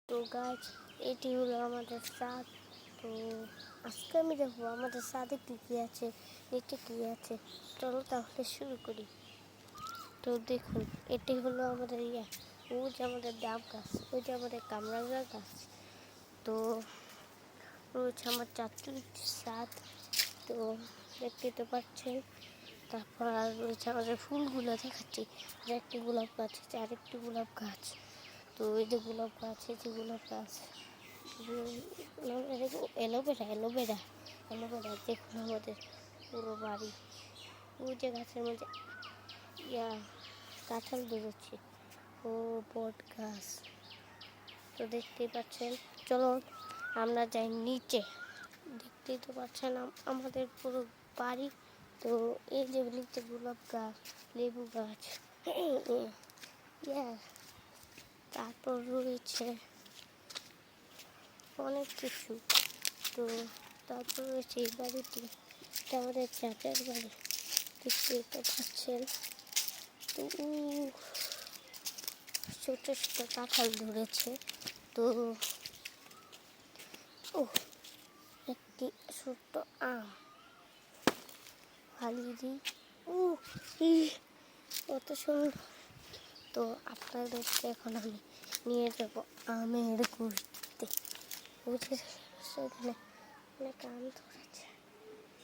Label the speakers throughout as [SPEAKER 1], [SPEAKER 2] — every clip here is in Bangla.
[SPEAKER 1] তো গাছ এটি হলো আমাদের ছাদ। তো আজকে আমি দেখবো আমাদের ছাদে কী কী আছে, নিচে কী আছে। চলো তাহলে শুরু করি। তো দেখুন, এটি হলো আমাদের ওই যে আমাদের ডাব গাছ, ওই যে আমাদের কামরাঙ্গা গাছ। তো রয়েছে আমার চাচুর ছাদ। তো দেখতে তো পাচ্ছেন। তারপর আর রয়েছে আমাদের ফুলগুলো দেখাচ্ছি। একটি গোলাপ গাছ আছে, আরেকটি গোলাপ গাছ। তো এই যে গোলাপ গাছ, এই যে গোলাপ গাছ, অ্যালোভেরা অ্যালোভেরা অ্যালোভেরা দেখুন আমাদের পুরো বাড়ি। ওই যে গাছের মধ্যে কাঁঠাল ধরেছে, ও বট গাছ। তো দেখতেই পাচ্ছেন। চলো আমরা যাই নিচে। দেখতেই তো পাচ্ছেন আমাদের পুরো বাড়ি। তো এই যে নিচে গোলাপ গাছ, লেবু গাছ, তারপর রয়েছে অনেক কিছু। তো তারপর রয়েছে এই বাড়িটি, এটা আমাদের চাচার বাড়ি। দেখতেই তো পাচ্ছেন। তো ছোটো ছোটো কাঁঠাল ধরেছে। তো একটি ছোট্ট আম ফালিয়ে দিই। কত সুন্দর। তো আপনাদেরকে এখন আমি নিয়ে যাবো আমের ঘুরতে। সেখানে অনেক আম ধরেছে।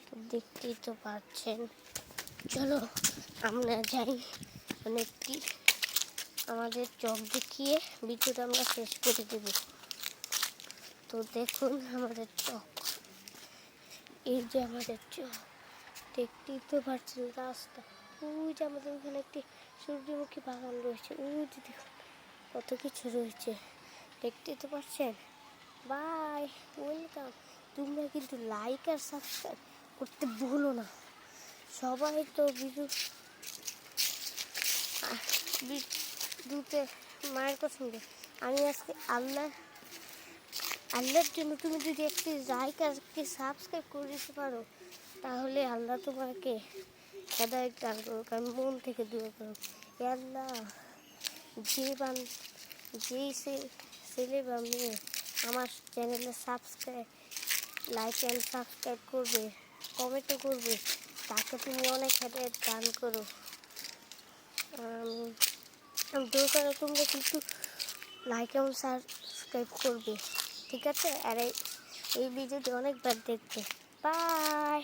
[SPEAKER 1] তো দেখতেই তো পাচ্ছেন। চলো আমরা যাই। অনেকটি আমাদের চক দেখিয়ে ভিডিওটা আমরা শেষ করে দেব। তো দেখুন আমাদের চক, এই যে আমাদের চক। দেখতেই তো পাচ্ছেন রাস্তা। ওই যে আমাদের ওখানে একটি সূর্যমুখী বাগান রয়েছে। ওই যে দেখুন কত কিছু রয়েছে, দেখতেই তো পাচ্ছেন। Bye, welcome. তোমরা কিন্তু লাইক আর সাবস্ক্রাইব করতে ভুলো না। সবাই তো দুতে মায়ের পছন্দ। আমি আজকে আল্লাহর জন্য তুমি যদি একটি লাইক আর একটি সাবস্ক্রাইব করে দিতে পারো, তাহলে আল্লাহ তোমাকে হেদায়েত দান করুক। আমি মন থেকে দোয়া করুক, আল্লাহ যেই ছেলে বা মেয়ে আমার চ্যানেলে লাইক অ্যান্ড সাবস্ক্রাইব করবে, কমেন্টও করবে, তাকে তুমি অনেক হেদায়েত দান করো। দোয়া করো তোমরা কিন্তু লাইক এবং সাবস্ক্রাইব করবে, ঠিক আছে? আর এই ভিডিওটি অনেকবার দেখবে। বাই।